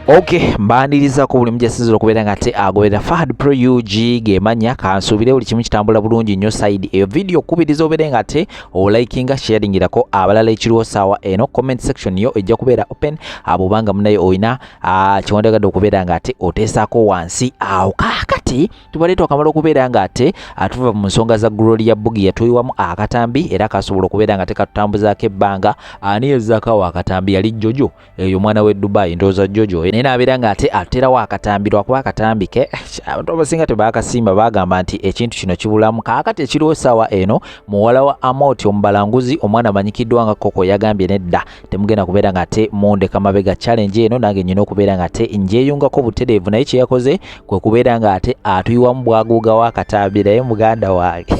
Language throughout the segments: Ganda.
Okay, mbaniriza ko buli mujasizo okubeera nga ate agoberera Fahad Pro UG gemanya kansubire buli kimu kitambula bulungi nnyo side eyo video kubiriza obeere nga ate olikinga sharingirako abalala ekiriwo sawa eno comment section yo ejja kubeera open abubanga munayo oyina kiwandagadde okubeera nga ate oteesako wansi awo kakati tubaleeta akamala okubeera nga ate atuva mu nsonga za Gloria Bugi yatuyiwamu akatambi era kasobola okubeera nga ate katutambuzaako ebbanga ani yezzakawo akatambi yali Jojo eyo mwana we Dubai ndooza Jojo nena abeera nga ate aterawo akatambirwa kuba akatambike abantu abasinga tebakasimba bagamba nti ekintu kino kibulamu kaakati ekiriwo sawa eno muwala wa Amooti omubalanguzi omwana amanyikiddwa nga Coco yagambye nedda temugenda kubeera nga ate mondeka mabega challenge eno nange nyina okubeera nga ate njeyungako butereevu naye kye yakoze kwe kubeera nga ate atuyiwamu bwaguuga w'akatambi naye muganda wange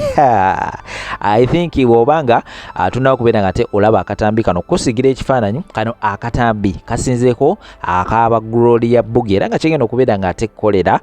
I think bw'obanga tunawo kubeera nga ate olaba akatambi kano kusigira ekifaananyi kano akatambi kasinzeeko akaba Gloria Bugi era nga kigenda okubeera nga ate kolera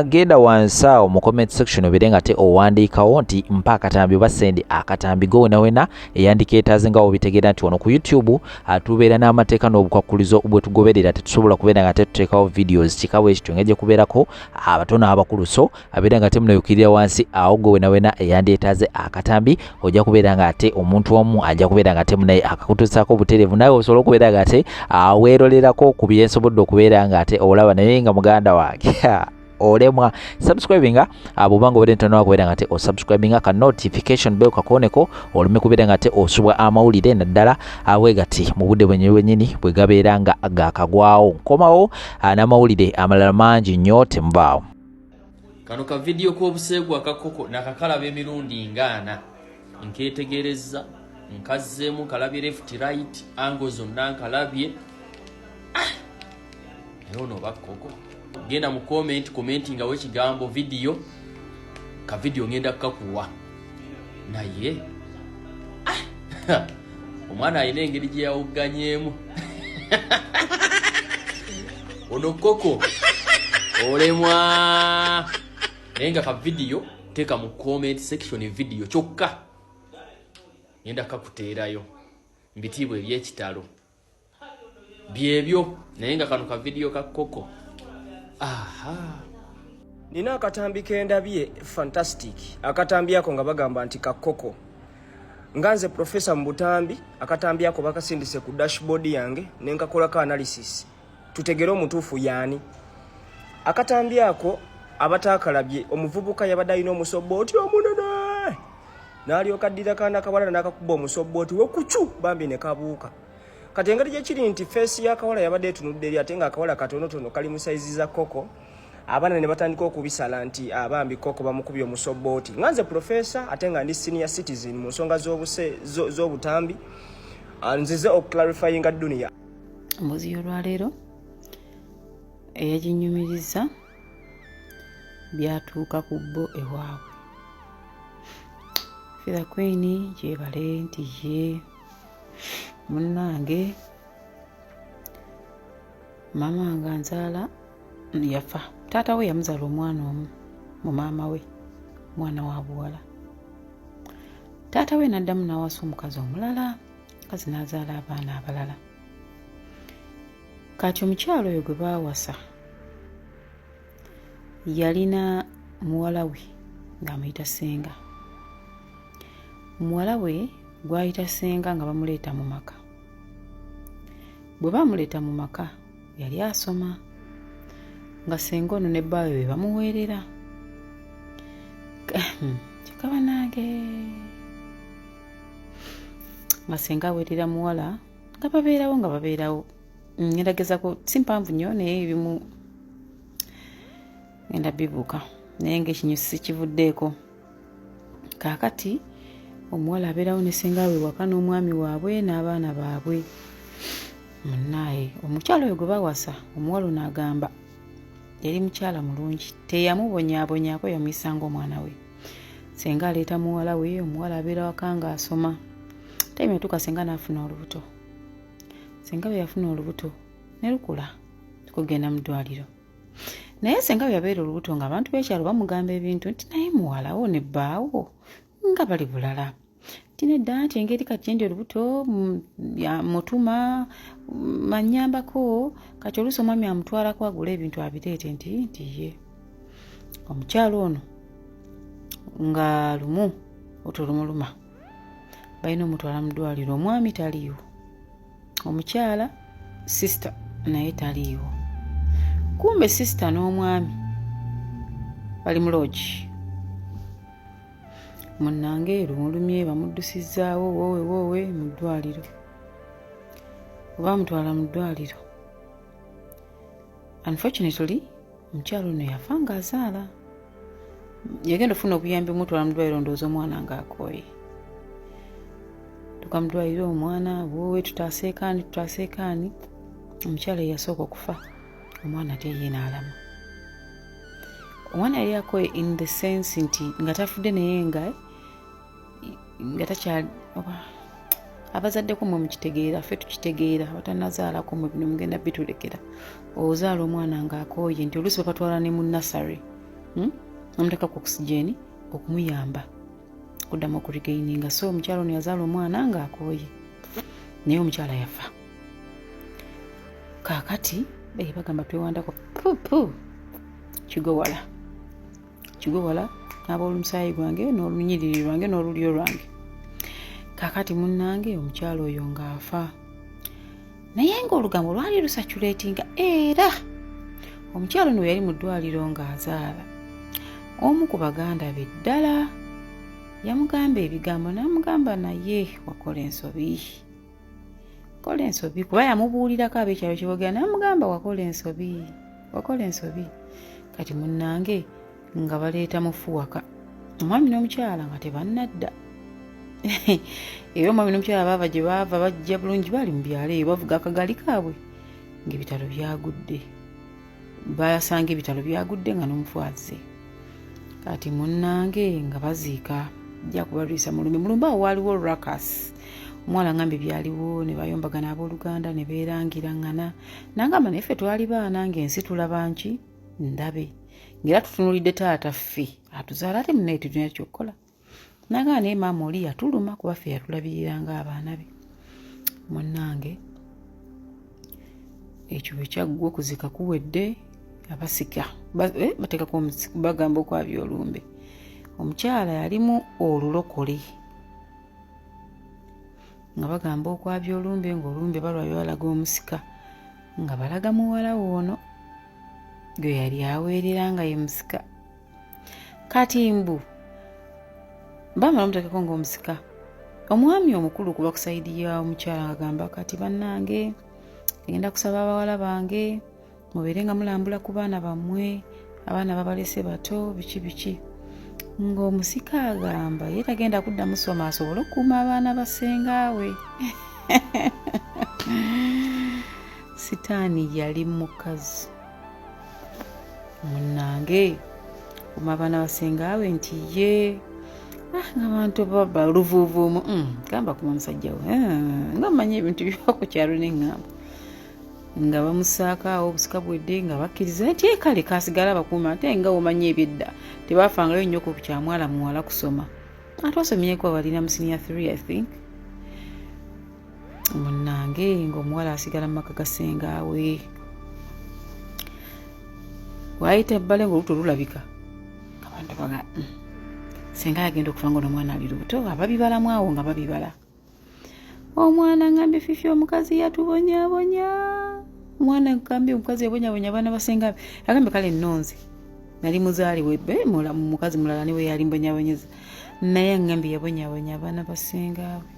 genda wansi awo mu comment section obeere nga ate owandiikawo nti mpa akatambi oba send akatambi go wena eyandicators nga obitegeera nti wano ku YouTube tubeera n'amateeka n'obukwakkulizo bwe tugoberera tetusobola kubeera nga ate tuteekawo videos kikawe ekityo ng'ejja kubeerako abatono abakulu so abeera nga ate munayukirira wansi awo go wena eyandicators akatambi ojja kubeera nga ate omuntu omu ajja kubeera nga ate munaye akakutuusaako obutereevu naye osobola okubeera nga ate weerolerako ku byensobodde okubeera nga ate olaba naye nga muganda wange olemwa subscribinga abubanga obere ntono kubeera nga ate osubscribinga ka notification bell kakoneko olume kubeera nga ate osubwa amawulire naddala awegati mu budde bwennyini bwe gabeera nga gakagwawo nkomawo n'amawulire amalala mangi nnyo temubaawo. Kano ka video k'obuseegu aka Coco nakakalaba emirundi ngana nketegereza nkazzeemu kalabye left right angle zonna nkalabye naye ono oba Coco genda mu commentinga w'ekigambo video ka video ngenda kukakuwa naye omwana alina engeri gye yawugganyeemu ono Coco olemwa naye nga ka video teeka mu comment section video kyokka ngenda kakuteerayo mbitiibwa eby'ekitalo byebyo naye nga kano ka video ka Coco nina akatambi kendabye fantastic akatambi ako nga bagamba nti ka Coco nganze professor mu butambi akatambi ako bakasindise ku dashboard yange nenkakolako analysis tutegere omutuufu yaani akatambi ako abatakalabye omuvubuka yabadde alina omusobbooti omunene n'alyoka addira kaana akawala n'akakuba omusobbooti we kucu bambi ne kabuuka kati engeri gyekiri nti feesi y'akawala yabadde etunudde eri ate ng'akawala katonotono kali mu sayizi za Coco abaana ne batandika okubisala nti abambi Coco bamukubye omusobbooti nganze professor ate nga ndi senior citizen mu nsonga z'obutambi nzize okuclarifyinga dduniya mbuzi y'olwaleero eyaginyumiriza byatuuka ku bbo ewaabwe Fira Queen gyebale nti ye munnange mama nga nzaala yafa taata we yamuzaala omwana omu mu maama we mwana wa buwala taata we n'addamu n'awasa omukazi omulala kazi n'azaala abaana abalala kati omukyalo oyo gwe baawasa yalina muwala we ng'amuyita Ssenga muwala we gwayita Ssenga nga bamuleeta mu maka bwe bamuleeta mu maka yali asoma nga Ssenga ono ne bbaawe be bamuweerera kikaba nange nga Ssenga aweerera muwala nga babeerawo ngendagezako si mpanvu nnyo naye ebimu ngenda bibuuka naye ng'ekinyusi sikivuddeeko kaakati omuwala abeerawo ne Ssenga we waka n'omwami waabwe n'abaana baabwe munnaye omukyalo oyo gwe bawasa omuwala ono agamba yali mukyala mulungi teyamubonyaabonyaako yamuyisanga omwana we Ssenga aleeta muwala we omuwala abeera waka ng'asoma tayime yatuuka Ssenga n'afuna olubuto Ssenga bwe yafuna olubuto ne lukula tukugenda mu ddwaliro naye Ssenga bwe yabeera olubuto ng'abantu b'ekyalo bamugamba ebintu nti naye muwala wo ne bbaawo nga bali bulala tinedda nti engeri kati ndi olubuto mutuma manyambako kati oluusi omwami amutwalako agula ebintu abireete nti ye omukyalo ono nga lumu otulumuluma balina omutwala mu ddwaliro omwami taliiwo omukyala sister naye taliiwo kumbe sister n'omwami bali mu lodge munnange lumulumye bamuddusizaawo woowe mu ddwaliro oba mutwala mu ddwaliro. Unfortunately omukyalo ono yafa ng'azaala yagenda ofuna obuyambi omutwala mu ddwaliro ndowooza omwana ng'akooye tuka mu ddwaliro omwana woowe tutaaseekaani omukyala yasooka okufa omwana ate ye n'alama. Omwana yali akooye in the sense nti nga tafudde naye nga takyali abazaddeko mwe mukitegeera ffe tukitegeera abatannazaalako mwe bino mugenda bitulekera ozaala omwana ng'akooye nti oluusi bapatwala ne mu nasary omuteekako oxygeni okumuyamba kuddamu okurigaininga. So omukyalo ono yazaala omwana ng'akooye naye omukyala yafa. Kaakati bagamba twewandako kigowala n'ab'olumusaayi gwange n'olunyiriri lwange n'olulyo lwange. Kaakati munnange omukyalo oyo ng'afa naye ng'olugambo lwali lusaculatinga era omukyalo ono yali mu ddwaliro ng'azaala. Omu ku baganda be ddala yamugamba ebigambo n'amugamba naye wakola ensobi kuba yamubuulirako ab'ekyalo kye boogera n'amugamba wakola ensobi. Kati munnange nga baleeta mufu waka omwami n'omukyala nga tebannadda era omwami n'omukyala baava gye baava bajja bulungi bali mu byalo eyo bavuga akagali kaabwe ng'ebitalo byagudde basanga ebitalo byagudde nga n'omufu azze. Kati munnange nga baziika jja kubalwisa mulumba awo waaliwo ruckus omwala ngambe byaliwo ne bayombagana abooluganda ne beerangiraŋŋana nangamba naye ffe twali baana ng'ensi tulaba nki ndabe ng'era tutunulidde taata ffe atuzaala ate munaye tulina kyokkola nagamba naye maama oli yatuluma kuba ffe yatulabirira ng'abaana be. Munnange ekyo bwe kyaggwa okuzika kuwedde abasika bateekako bagamba okwabya olumbe. Omukyala yalimu olulokole nga bagamba okwabya olumbe ng'olumbe balwabye balaga omusika nga balaga muwala woono gwe yali aweerera nga ye musika. Kati mbu bamala omuteekako ng'omusika omwami omukulu kuba ku sayidi ya omukyala agamba kati bannange ngenda kusaba abawala bange mubeere nga mulambula ku baana bammwe abaana babalese bato biki ng'omusika agamba ye tagenda kuddamu soma asobole okukuuma abaana basengaawe. Sitaani yali mukazi munnange kuuma abaana basengaawe nti ye ng'abantu baba luvuuvuumu gamba kuma musajja we nga mmanyi ebintu byova ku kyalo n'eŋŋamba nga bamusaakaawo obusika bwedde nga bakkiriza nti kale kaasigala bakuuma ate nga omanyi ebyedda tebaafangayo nnyo ku kyamwala muwala kusoma ate osomyeko balina mu senior 3 I think. Munnange ng'omuwala asigala mu maka gasengaawe waayita ebbale ng'olubuto lulabika abantu baga senga agenda okufa ng'omwana ali lubuto ababibalamu awo nga babibala. Omwana ngambye fifi omukazi yatubonyaabonya omwana ngambye omukazi yabonyabonya abaana basenga agambye kale nnonzi nali muzaaliwe mukazi mulala niwe yali mbonyabonyeza naye ngambye yabonyabonya abaana basengaawe.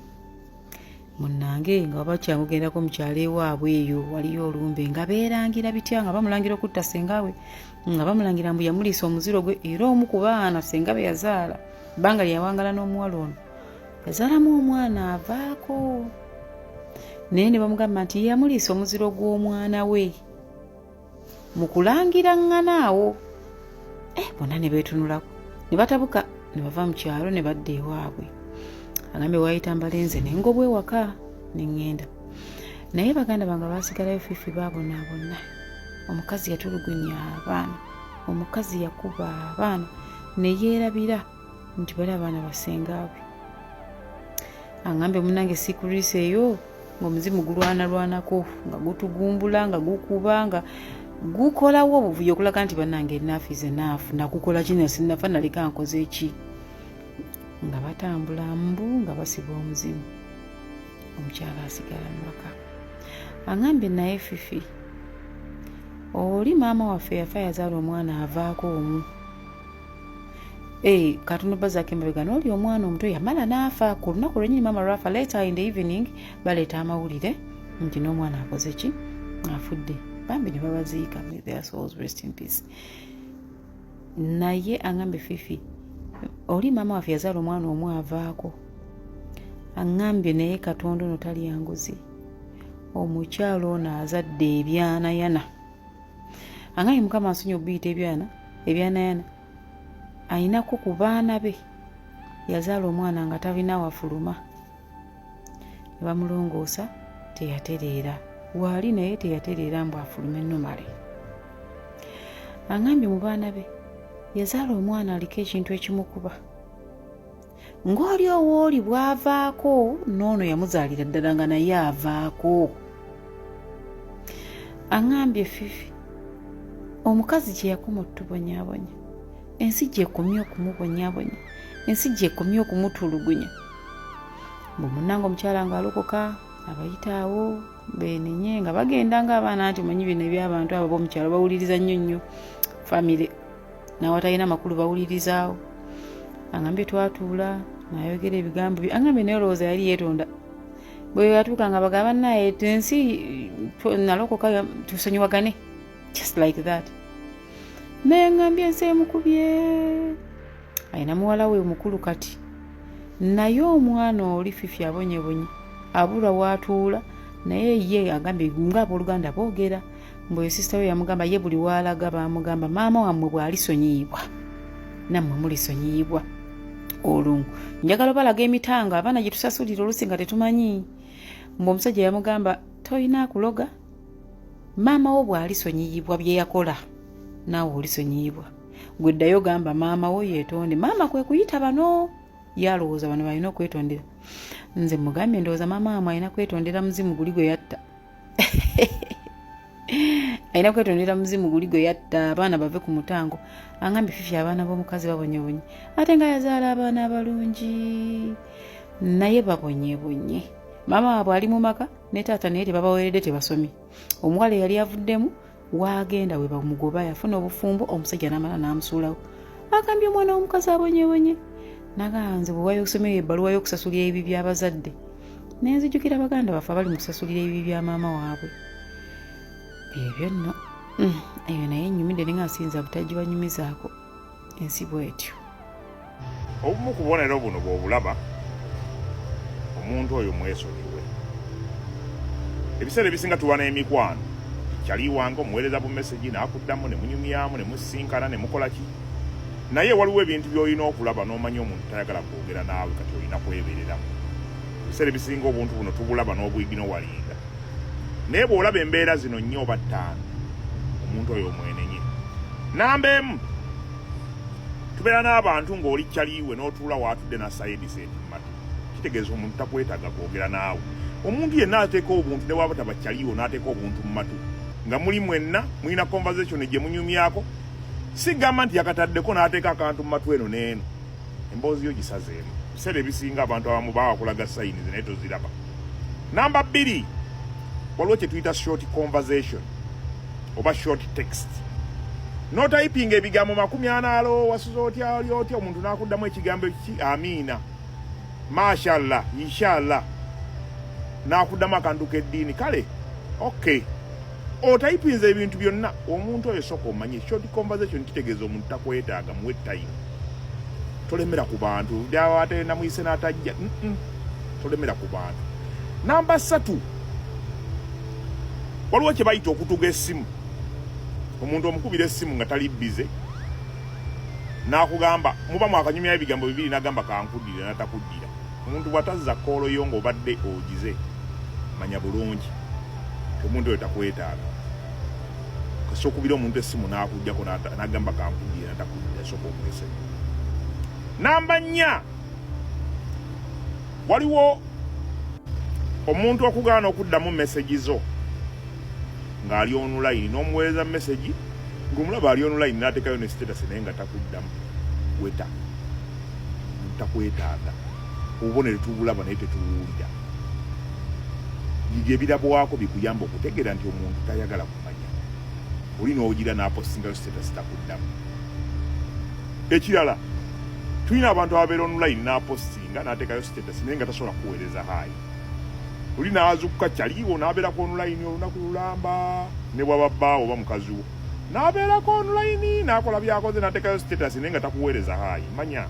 Munnange nga babakyamugendako mu kyalo ewaabwe eyo waliyo olumbe nga beerangira bitya nga bamulangira okutta sengaawe nga bamulangira mbu yamuliisa omuziro gwe era omu ku baana sengabe yazaala bbanga lyawangala n'omuwala ono yazaalamu omwana avaako naye ne bamugamba nti yamuliisa omuziro gw'omwana we mu kulangira ŋŋanaawo. Bonna ne beetunulako ne batabuka ne bava mu kyalo ne badda ewaabwe. Agambye waayita mbalenze ne ngobwa ewaka ne ŋŋenda naye baganda bange baasigalayo fifi baabonaabonna. Omukazi yatulugunya abaana omukazi yakuba abaana ne yeerabira nti bali abaana basengaawe Angambe munange sikulise eyo ng'omuzimu gulwanako nga gutugumbula nga gukuba nga gukolawo obuvuyo okulaga nti bannange enough is enough, nakukola kino sinnafa naleka nkoze eki. Nga batambula mbu nga basiba omuzimu. Omukyala asigala mu maka. Angambe naye Fifi, oli maama waffe yafa yazaala omwana avaako omu. Katono bazake mabega n'oli omwana omuto yamala n'afa. Ku lunaku lwennyini maama lwafa, later in the evening baleeta amawulire nti n'omwana akoze ki, afudde. Bambi ne babaziika, may their souls rest in peace. Naye angambe Fifi, oli maama waffe yazaala omwana omu avaako. Angambye naye Katonda ono tali yanguzi. Omukyalo ono azadde ebyanayana. Angambye Mukama asonyiwe obiyita ebyanayana. Ayinako ku baana be yazaala omwana nga talina wafuluma. Ne bamulongoosa teyatereera. Waali naye teyatereera mbu afulume nnumale. Angambye mu baana be yazaala omwana aliko ekintu ekimukuba. Ng'oli owooli bw'avaako n'ono yamuzaalira ddala nga naye avaako. Angambye Fifi, omukazi kye yakoma otubonyabonya, ensi gyekomye okumubonyabonya, ensi gyekomye okumutulugunya. Bwe munnange omukyala ng'alokoka abayitaawo beenenye nga bagenda ng'abaana nti manyi bino eby'abantu abo b'omukyalo bawuliriza nnyo famire n'awatalina makulu bawulirizaawo. Angambye twatuula n'ayogera ebigambo bye. Angambye naye olowooza yali yeetonda. Bwe yatuuka nga bagamba naye ensi nalokoka tusonyiwagane, just like that. Naye ngambye ensi emukubye. Ayina muwala we mukulu kati. Naye omwana oli Fifi abonyebonye abula watuula, naye ye agambye ng'abooluganda boogera. Mbwe sisita we yamugamba ye buli waalaga baamugamba maama wammwe bw'alisonyiibwa nammwe mulisonyiibwa. Olungu njagala balaga emitanga abaana gye tusasulira olusi nga tetumanyi. Mbwe omusajja yamugamba toyina akuloga, maama wo bw'alisonyiibwa bye yakola naawe olisonyiibwa. Gwe ddayo gamba maama wo yeetonde. Maama kwe kuyita bano, yalowooza bano balina okwetondera. Nze mugambye ndowooza maama wamwe alina kwetondera muzimu guli gwe yatta. Alina kwetondera muzimu guli gwe yatta abaana bave ku mutango. Angambye Fifi abaana b'omukazi babonyebonye ate nga yazaala abaana abalungi naye babonyebonye. Maama waabwe ali mu maka ne taata naye tebabaweeredde tebasomye. Omuwala yali avuddemu waagenda we bamugoba yafuna obufumbo, omusajja n'amala n'amusuulawo. Agambye omwana w'omukazi abonyebonye. Naganze bwe wayo okusomera ebbaluwa y'okusasulira ebibi by'abazadde. Nenzijukira baganda baffe abali mu kusasulira ebibi bya maama waabwe. Ebyo nno eyo naye nnyumidde ne nga nsinza butaji banyumizaako ensi bw'etyo. Obumu ku bubonero buno bw'obulaba omuntu oyo mwesonyiwe. Ebiseera ebisinga tuba n'emikwano kyali wange omuweereza bu message n'akuddamu ne munyumyamu ne musinkana ne mukola ki. Naye waliwo ebintu by'olina okulaba n'omanya omuntu tayagala kwogera naawe kati olina kwebeereramu. Ebiseera ebisinga obuntu buno tubulaba n'obuyigi n'owalinga. Naye bw'olaba embeera zino nnyo oba ttaano omuntu oyo omwenenye. Namba emu, tubeera n'abantu ng'oli kyaliiwe n'otuula waatudde na sayidi senti mu matu. Kitegeeza omuntu takwetaaga kwogera naawe. Omuntu yenna ateeka obuntu ne bwaba taba kyaliiwo n'ateeka obuntu mu matu. Nga muli mwenna mulina conversation gye munyumyako. Si gamba nti yakataddeko n'ateeka akantu mu matu eno n'eno. Emboozi yo gisazeemu. Ebiseera ebisinga abantu abamu bawakulaga sayini naye toziraba. Namba bbiri, waliwo kye tuyita short conversation oba short text. No typing ebigambo 40 wasuza otya oli otya omuntu n'akuddamu ekigambo ki amiina, mashallah, inshallah, n'akuddamu akantu k'eddiini. Kale okay, otypinze ebintu byonna omuntu oyo soko omanye. Short conversation kitegeeza omuntu takwetaaga, muwe time. Tolemera ku bantu ate namuyise n'atajja. Tolemera ku bantu. Namba 3, waliwo kye bayita okutuga essimu. Omuntu omukubira essimu nga tali bize n'akugamba muba mwakanyumya ebigambo bibiri n'agamba kankuddira n'atakuddira. Omuntu bw'atazza koolo yo ng'obadde ogize manya bulungi omuntu oyo takwetaaga. Kasi okubira omuntu essimu n'akuggyako n'agamba kankuddira n'atakuddira sooka okwese. Namba 4, waliwo omuntu okugaana okuddamu message zo ng'ali online n'omuweereza message ng'omulaba ali online n'ateekayo ne status naye nga takuddamu weta takwetaaga obubonero tubulaba naye tetuwulira ebirabwako bikuyamba okutegeera nti omuntu tayagala kumanya oli n'ogira n'apostingayo status takuddamu. Ekirala tulina abantu ababeera online n'apostinga n'ateekayo status naye nga tasobola kuweereza haayi. Oli n'azukka kyaliwo n'abeerako online olunaku lulamba ne bwaba bbaawo oba mukazi wo n'abeerako online n'akola byakoze n'ateekayo status naye nga takuweereza haayi. Manya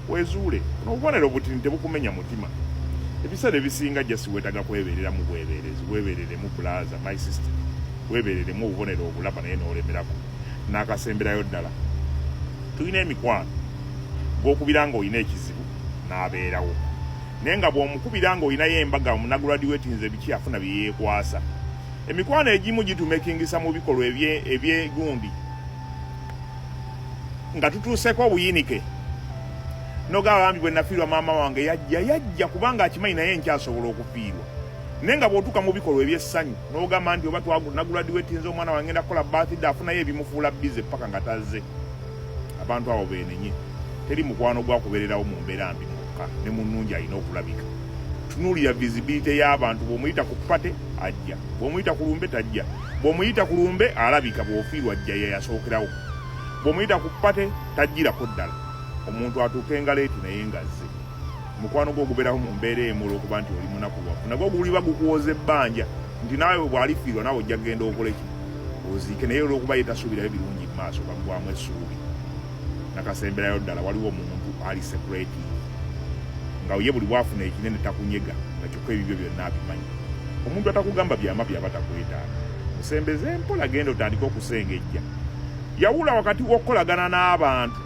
weezuule n'obubonero buti tebukumenya mutima. Ebiseera ebisinga jasi weetaga kwebeerera mu bwebeerezi weebeerere mu plaza my sister weebeerere mu obubonero obulaba naye n'olemerako n'akasemberayo ddala. Tulina emikwano gw'okubira ng'olina ekizibu n'abeerawo naye nga bw'omukubira ng'olinayo embaga munagraduatinze biki afuna bye yeekwasa. Emikwano egimu gitumekingisa mu bikolwa ebyegundi nga tutuuseko obuyinike n'ogamba bambi bwe nafiirwa maama wange yajja kubanga akimanyi naye nkyasobola okufiirwa naye nga bw'otuuka mu bikolwa ebyessanyu n'ogamba nti oba nagraduatinze omwana wange ngenda kukola birthday afunayo ebimufuula bize paka nga tazze. Abantu abo beenenye teri mukwano gwakubeererawo mu mbeera mbi mukka ne mu nnungi alina okulabika. Tunuulira visibility y'abantu bw'omuyita ku pate ajja bw'omuyita ku lumbe tajja bw'omuyita ku lumbe alabika bw'ofiirwa ajja ye yasookerawo bw'omuyita ku pate tajjirako ddala omuntu atuuka engaleeti naye ngazze. Mukwano gwo ogubeerawo mu mbeera emu olw'okuba nti oli munaku lwafu nagwo guliba gukuwoza ebbanja nti naawe bw'alifiirwa naawe ojja kgenda okole ki oziike naye olw'okuba ye tasuubirayo birungi mu maaso bagwamu essuubi. Nakasemberayo ddala waliwo omuntu ali separate nga ye buli bwafuna ekinene takunyega nga kyokka ebibyo byonna abimanyi. Omuntu atakugamba byama byaba takwetaaga. Musembeze mpola genda otandika okusengejja. Yawula wakati w'okukolagana n'abantu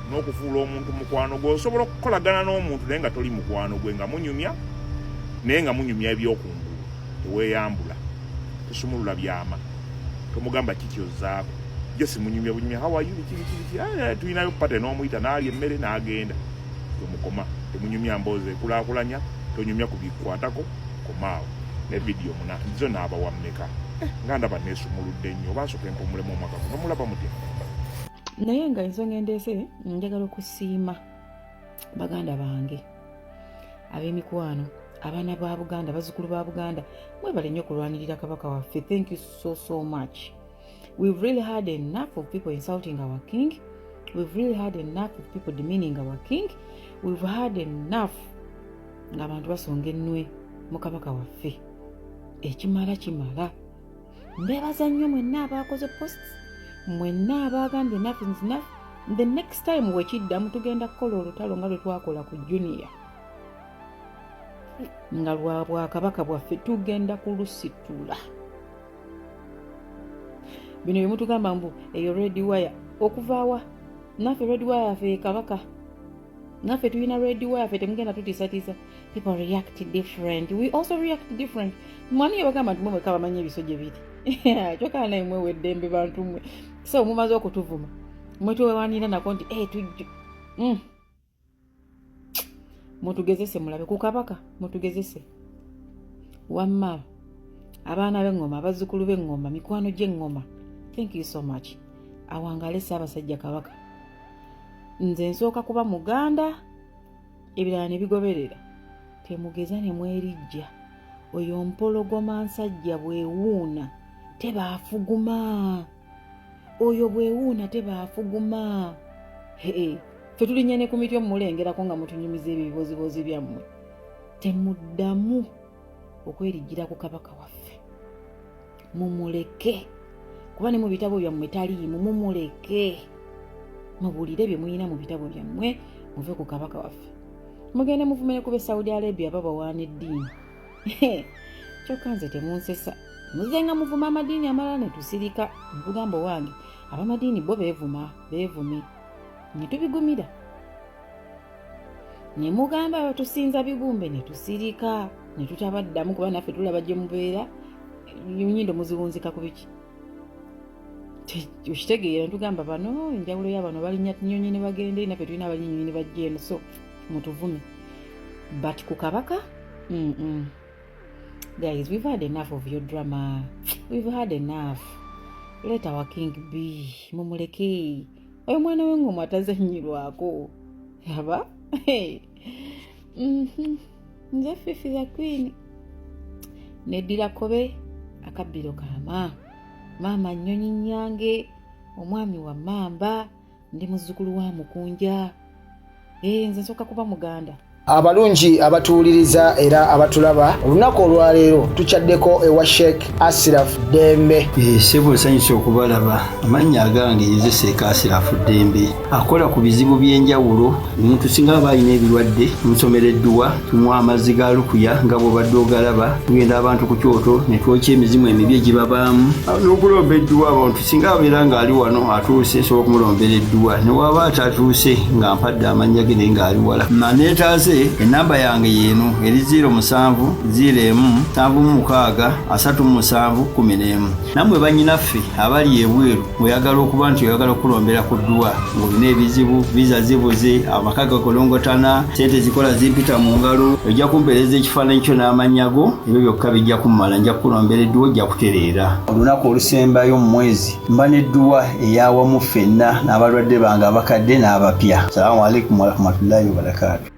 n'okufuula omuntu mukwano gwe. Osobola okukolagana n'omuntu naye nga toli mukwano gwe nga munyumya naye nga munyumya ebyokungulu teweeyambula tosumulula byama tomugamba kikyozzaako jesi munyumya bunyumya hawayu biki tulinayo pate n'omuyita n'alya emmere n'agenda tomukoma temunyumya mboozi ekulaakulanya tonyumya kubikwatako komaawo ne vidiyo muna zo n'abawa mmeka nga ndaba neesumuludde nnyo oba nsooka empumulemu omwaka guno mulaba mutya. Naye nga ensonga endeese njagala okusiima baganda bange ab'emikwano abaana ba Buganda bazzukulu ba Buganda mwebale nnyo okulwanirira kabaka waffe. Thank you so much. We've really had enough of people insulting our king. We've really had enough of people demeaning our king. We've had enough ng'abantu basonga ennwe mu kabaka waffe. Ekimala kimala. Mbeebaza nnyo mwenna abaakoze posts, mwenna abaagambye enough is enough. The next time wekiddamu tugenda kukola olutalo nga lwe twakola ku junior nga lwa bwakabaka bwaffe tugenda kulusitula. Bino bye mutugamba mbu eyo red wire okuvaawa naffe red wire yaffe kabaka naffe tulina red wire yaffe temugenda tutiisatiisa. People react different. We also react different. Mwani bagamba nti mwe kabamanyi ebiso gye biri kyokka naye mwe weddembe bantu mwe so mumaze okutuvuma mwe twewanira nako nti mutugezese mulabe ku kabaka mutugezese wamma abaana b'eŋŋoma abazzukulu b'eŋŋoma mikwano gy'eŋŋoma. Thank you so much. Awangale Ssaabasajja Kabaka. Nze nsooka kuba Muganda ebirala ne bigoberera. Temugeza ne mwerijja. Oyo mpologoma nsajja bwewuuna tebaafuguma. Oyo bwewuuna tebaafuguma. Ffe tulinnya ne ku mitwe mulengerako nga mutunyumiza ebibozibozi byammwe. Temuddamu okwerijjira ku kabaka waffe. Mumuleke. Kuba ne mu bitabo byammwe taliimu mumuleke. Mubuulire bye muyina mu bitabo byammwe muve ku kabaka waffe. Mugende muvumire kuba Saudi Arabia babawaana eddiini. Kyokka nze temunsesa. Muzenga muvuma amadiini amalala ne tusirika. Mugamba wange abamadiini bo beevume. Ne tubigumira. Ne mugamba batusinza bigumbe ne tusirika. Ne tutabaddamu kuba naffe tulaba gye mubeera. Nyindo muziwunzika ku biki. Ukitegeera tugamba bano enjawulo y'abano balinnya nnyonyi ne bagende naffe tulina abalinnyonyi ne bajja eno so mutuvume. But ku kabaka Guys, we've had enough of your drama. We've had enough. Let our king be. Mumuleke. Oyo mwana w'engoma atazanyirwako. Yaba? Nze Fifi the Queen. Nedira kobe akabbiro kama. Mama nnyonyi nyange. Omwami wa mamba. Ndi muzzukulu wa mukunja. Nze nsooka kuba muganda. Abalungi abatuuliriza era abatulaba olunaku olwaleero tuchaddeko ewa Sheikh Ashraf Dembe. Sebo sanyusa okubalaba amannya agange nze Sheikh Ashraf Dembe akola ku bizibu by'enjawulo. Omuntu singa aba alina ebirwadde tumusomereddwa, tumuwa amazzi ga lukuya nga bw'obadde ogalaba, tugenda abantu ku kyoto ne twokya emizimu emibi egibabaamu n'okulomba edduwa. Abantu singa abeera ng'ali wano atuuse sobola okumulombera edduwa, ne waba atatuuse nga mpadde amannya ge naye ng'ali wala. Neetaase enamba yange yeno eri 0707763711. Namwe bannyinaffe abali ebweru oyagala okuba nti oyagala okulombera ku dduwa ng'olina ebizibu, viza zibuze, amaka gakolongotana, sente zikola zimpita mu ngalo, ojja kumpeereza ekifaananyi kyo n'amannya go, ebyo byokka bijja kummala. Nja kukulombera edduwa, ojja kutereera. Olunaku olusembayo mu mwezi mba n'edduwa eyawamu ffenna n'abalwadde bange abakadde n'abapya. Salaamu alaikum warahmatullahi wabarakatuh.